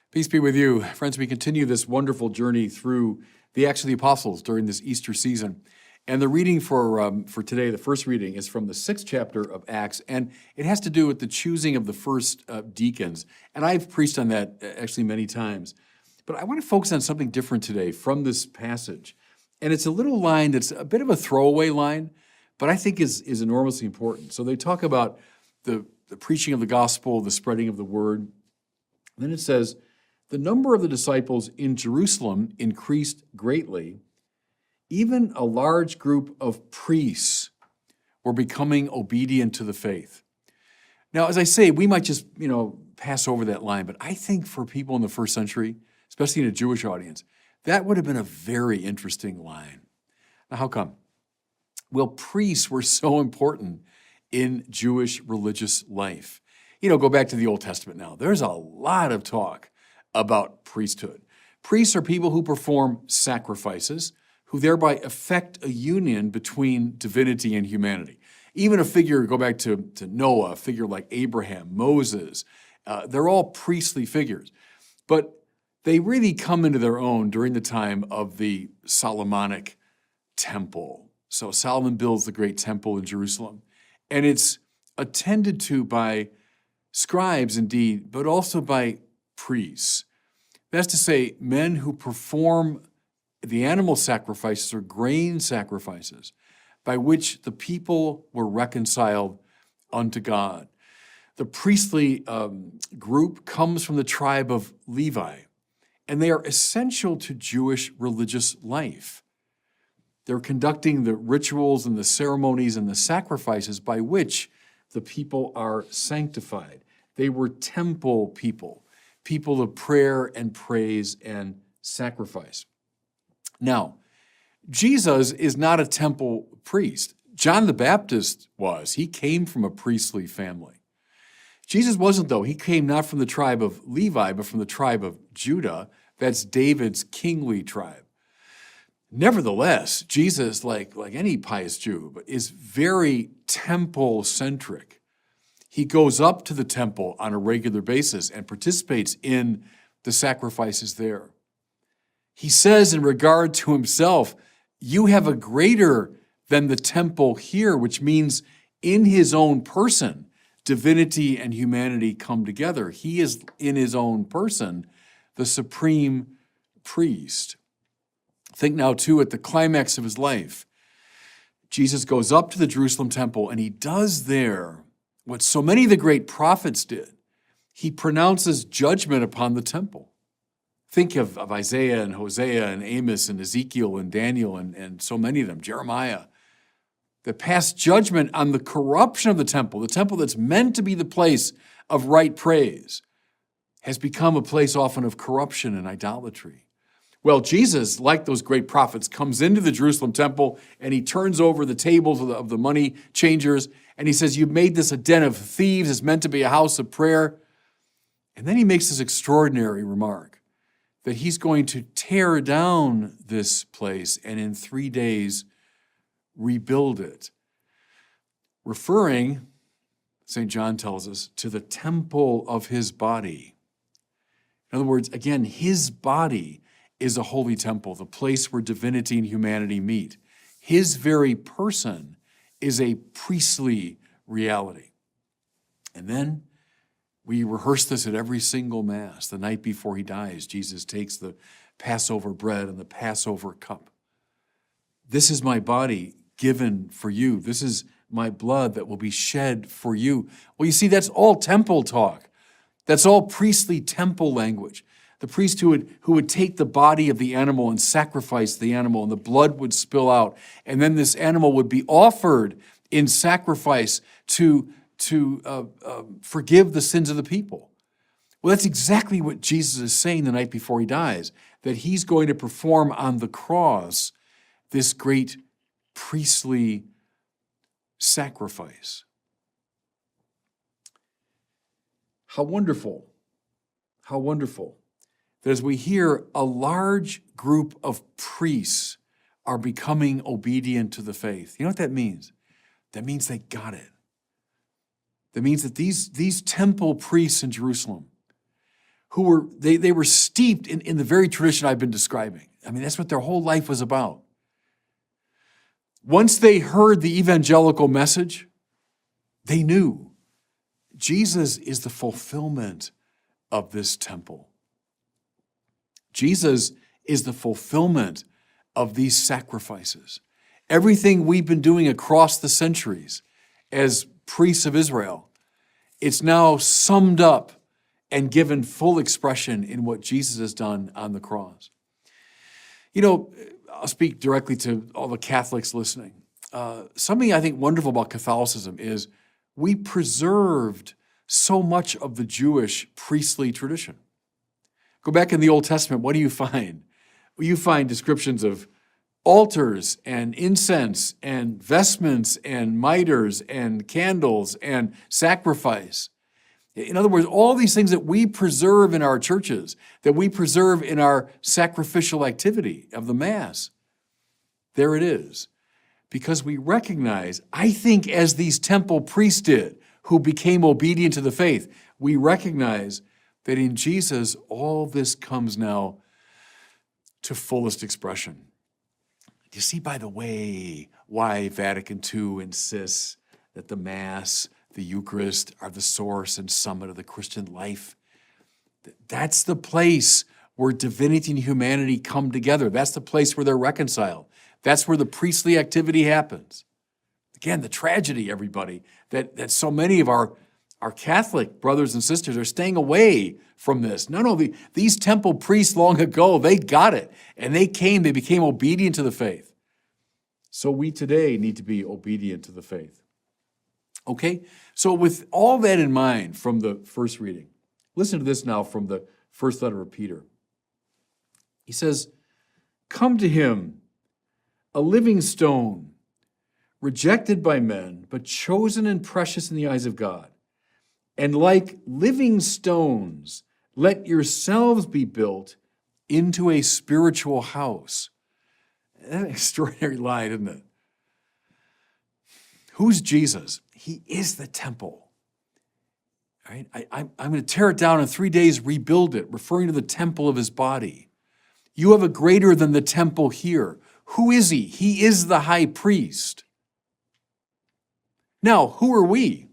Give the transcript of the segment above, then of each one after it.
Peace be with you. Friends, we continue this wonderful journey through the Acts of the Apostles during this Easter season. And the reading for today, the first reading, is from the 6th chapter of Acts, and it has to do with the choosing of the first deacons. And I've preached on that actually many times. But I want to focus on something different today from this passage. And it's a little line that's a bit of a throwaway line, but I think is enormously important. So they talk about the preaching of the gospel, the spreading of the word. And then it says, the number of the disciples in Jerusalem increased greatly. Even a large group of priests were becoming obedient to the faith. Now, as I say, we might just, pass over that line, but I think for people in the first century, especially in a Jewish audience, that would have been a very interesting line. Now, how come? Well, priests were so important in Jewish religious life. Go back to the Old Testament now. There's a lot of talk about priesthood. Priests are people who perform sacrifices, who thereby effect a union between divinity and humanity. Even a figure, go back to Noah, a figure like Abraham, Moses, they're all priestly figures. But they really come into their own during the time of the Solomonic temple. So Solomon builds the great temple in Jerusalem, and it's attended to by scribes indeed, but also by priests. That's to say, men who perform the animal sacrifices or grain sacrifices by which the people were reconciled unto God. The priestly group comes from the tribe of Levi, and they are essential to Jewish religious life. They're conducting the rituals and the ceremonies and the sacrifices by which the people are sanctified. They were temple people, people of prayer and praise and sacrifice. Now, Jesus is not a temple priest. John the Baptist was. He came from a priestly family. Jesus wasn't, though. He came not from the tribe of Levi, but from the tribe of Judah. That's David's kingly tribe. Nevertheless, Jesus, like any pious Jew, is very temple-centric. He goes up to the temple on a regular basis and participates in the sacrifices there. He says in regard to himself, you have a greater than the temple here, which means in his own person, divinity and humanity come together. He is in his own person the supreme priest. Think now too at the climax of his life. Jesus goes up to the Jerusalem temple and he does there what so many of the great prophets did. He pronounces judgment upon the temple. Think of Isaiah and Hosea and Amos and Ezekiel and Daniel and so many of them, Jeremiah, that passed judgment on the corruption of the temple that's meant to be the place of right praise, has become a place often of corruption and idolatry. Well, Jesus, like those great prophets, comes into the Jerusalem temple and he turns over the tables of the money changers and he says, you've made this a den of thieves, it's meant to be a house of prayer. And then he makes this extraordinary remark that he's going to tear down this place and in 3 days rebuild it, referring, St. John tells us, to the temple of his body. In other words, again, his body is a holy temple, the place where divinity and humanity meet. His very person is a priestly reality. And then we rehearse this at every single Mass. The night before he dies, Jesus takes the Passover bread and the Passover cup. This is my body given for you. This is my blood that will be shed for you. Well, you see, that's all temple talk. That's all priestly temple language. The priest who would take the body of the animal and sacrifice the animal, and the blood would spill out, and then this animal would be offered in sacrifice to forgive the sins of the people. Well, that's exactly what Jesus is saying the night before he dies, that he's going to perform on the cross this great priestly sacrifice. How wonderful that as we hear a large group of priests are becoming obedient to the faith. You know what that means? That means they got it. That means that these temple priests in Jerusalem they were steeped in the very tradition I've been describing. I mean, that's what their whole life was about. Once they heard the evangelical message, they knew Jesus is the fulfillment of this temple. Jesus is the fulfillment of these sacrifices. Everything we've been doing across the centuries as priests of Israel, it's now summed up and given full expression in what Jesus has done on the cross. You know, I'll speak directly to all the Catholics listening. Something I think wonderful about Catholicism is we preserved so much of the Jewish priestly tradition. Go back in the Old Testament, what do you find? Well, you find descriptions of altars and incense and vestments and miters and candles and sacrifice. In other words, all these things that we preserve in our churches, that we preserve in our sacrificial activity of the Mass, there it is. Because we recognize, I think as these temple priests did, who became obedient to the faith, we recognize that in Jesus, all this comes now to fullest expression. Do you see, by the way, why Vatican II insists that the Mass, the Eucharist, are the source and summit of the Christian life? That's the place where divinity and humanity come together. That's the place where they're reconciled. That's where the priestly activity happens. Again, the tragedy, everybody, that so many of our Catholic brothers and sisters are staying away from this. No, these temple priests long ago, they got it. And they became obedient to the faith. So we today need to be obedient to the faith. Okay? So with all that in mind from the first reading, listen to this now from the first letter of Peter. He says, "Come to him, a living stone, rejected by men, but chosen and precious in the eyes of God. And like living stones, let yourselves be built into a spiritual house." That's an extraordinary line, isn't it? Who's Jesus? He is the temple. All right? I'm going to tear it down in 3 days, rebuild it, referring to the temple of his body. You have a greater than the temple here. Who is he? He is the high priest. Now, who are we?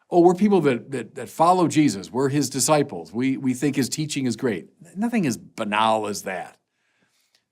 Oh, we're people that follow Jesus. We're his disciples. We think his teaching is great. Nothing as banal as that.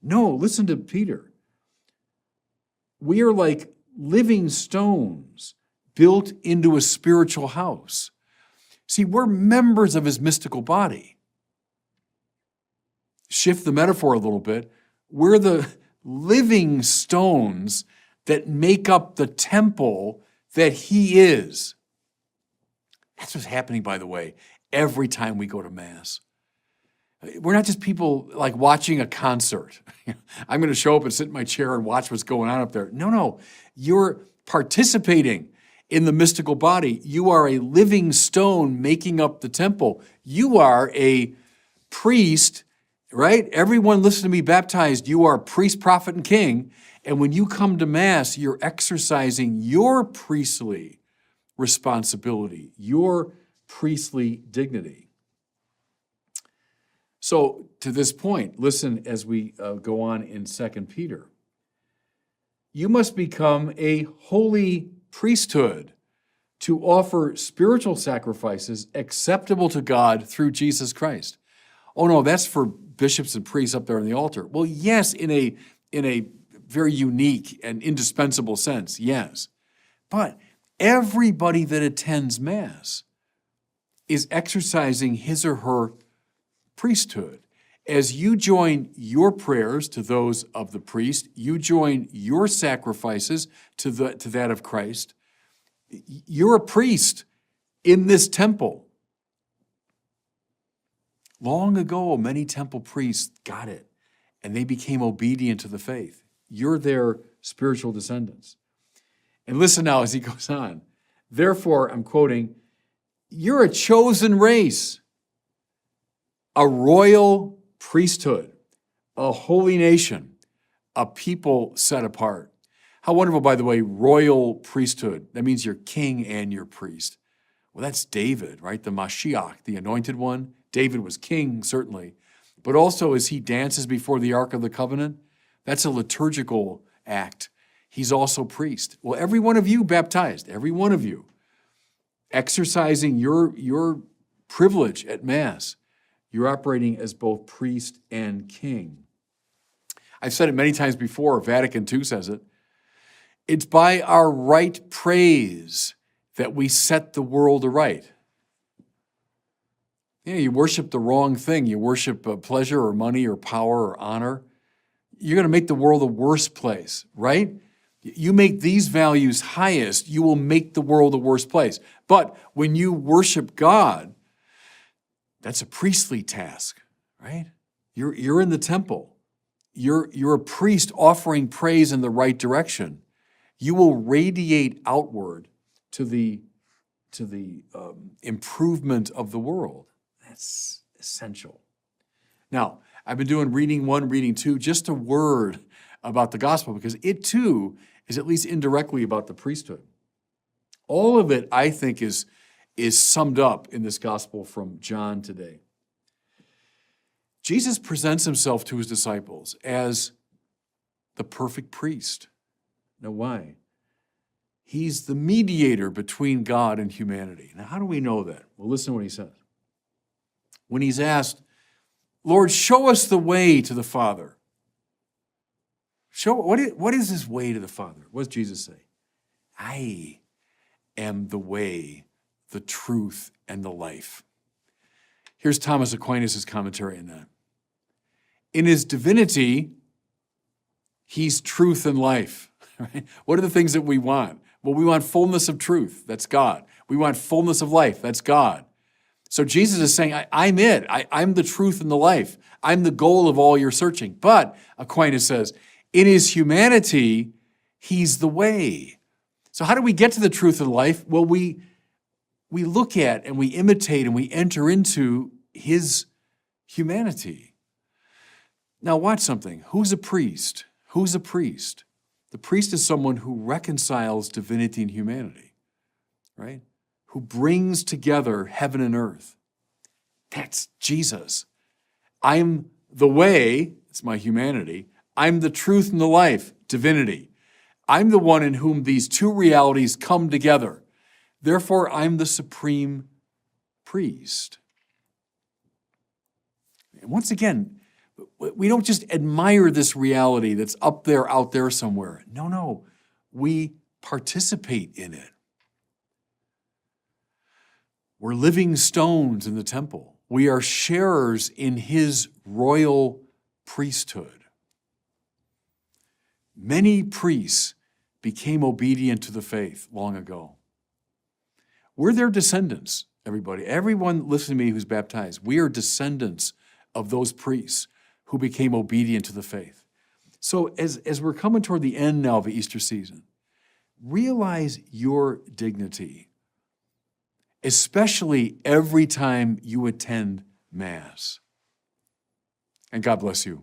No, listen to Peter. We are like living stones built into a spiritual house. See, we're members of his mystical body. Shift the metaphor a little bit. We're the living stones that make up the temple that he is. That's what's happening, by the way, every time we go to Mass. We're not just people like watching a concert. I'm going to show up and sit in my chair and watch what's going on up there. No. You're participating in the mystical body. You are a living stone making up the temple. You are a priest, right? Everyone listen to me baptized. You are priest, prophet, and king. And when you come to Mass, you're exercising your priestly responsibility, your priestly dignity. So to this point, listen as we go on in 2 Peter. You must become a holy priesthood to offer spiritual sacrifices acceptable to God through Jesus Christ. Oh no, that's for bishops and priests up there on the altar. Well, yes, in a very unique and indispensable sense, yes. But everybody that attends Mass is exercising his or her priesthood. As you join your prayers to those of the priest, you join your sacrifices to that of Christ, you're a priest in this temple. Long ago, many temple priests got it, and they became obedient to the faith. You're their spiritual descendants. And listen now as he goes on. Therefore, I'm quoting, you're a chosen race, a royal priesthood, a holy nation, a people set apart. How wonderful, by the way, royal priesthood. That means you're king and you're priest. Well, that's David, right? The Mashiach, the anointed one. David was king, certainly. But also as he dances before the Ark of the Covenant, that's a liturgical act. He's also priest. Well, every one of you baptized, every one of you, exercising your privilege at Mass, you're operating as both priest and king. I've said it many times before, Vatican II says it. It's by our right praise that we set the world aright. You worship the wrong thing. You worship pleasure or money or power or honor. You're going to make the world a worse place, right? You make these values highest, you will make the world a worse place. But when you worship God, that's a priestly task, right? You're in the temple. You're a priest offering praise in the right direction. You will radiate outward to the improvement of the world. That's essential. Now, I've been doing reading 1, reading 2, just a word about the gospel, because it too is at least indirectly about the priesthood. All of it, I think, is summed up in this gospel from John today. Jesus presents himself to his disciples as the perfect priest. Now, why? He's the mediator between God and humanity. Now, how do we know that? Well, listen to what he says. When he's asked, Lord, show us the way to the Father. What is this way to the Father? What does Jesus say? I am the way, the truth, and the life. Here's Thomas Aquinas' commentary on that. In his divinity, he's truth and life. Right? What are the things that we want? Well, we want fullness of truth. That's God. We want fullness of life. That's God. So Jesus is saying, I'm it. I'm the truth and the life. I'm the goal of all your searching. But, Aquinas says, in his humanity, he's the way. So how do we get to the truth and life? Well, we look at and we imitate and we enter into his humanity. Now watch something. Who's a priest? Who's a priest? The priest is someone who reconciles divinity and humanity, right? Who brings together heaven and earth. That's Jesus. I'm the way, it's my humanity. I'm the truth and the life, divinity. I'm the one in whom these two realities come together. Therefore, I'm the supreme priest. And once again, we don't just admire this reality that's up there, out there somewhere. No, we participate in it. We're living stones in the temple. We are sharers in his royal priesthood. Many priests became obedient to the faith long ago. We're their descendants, everybody. Everyone listening to me who's baptized, we are descendants of those priests who became obedient to the faith. So as we're coming toward the end now of the Easter season, realize your dignity, especially every time you attend Mass. And God bless you.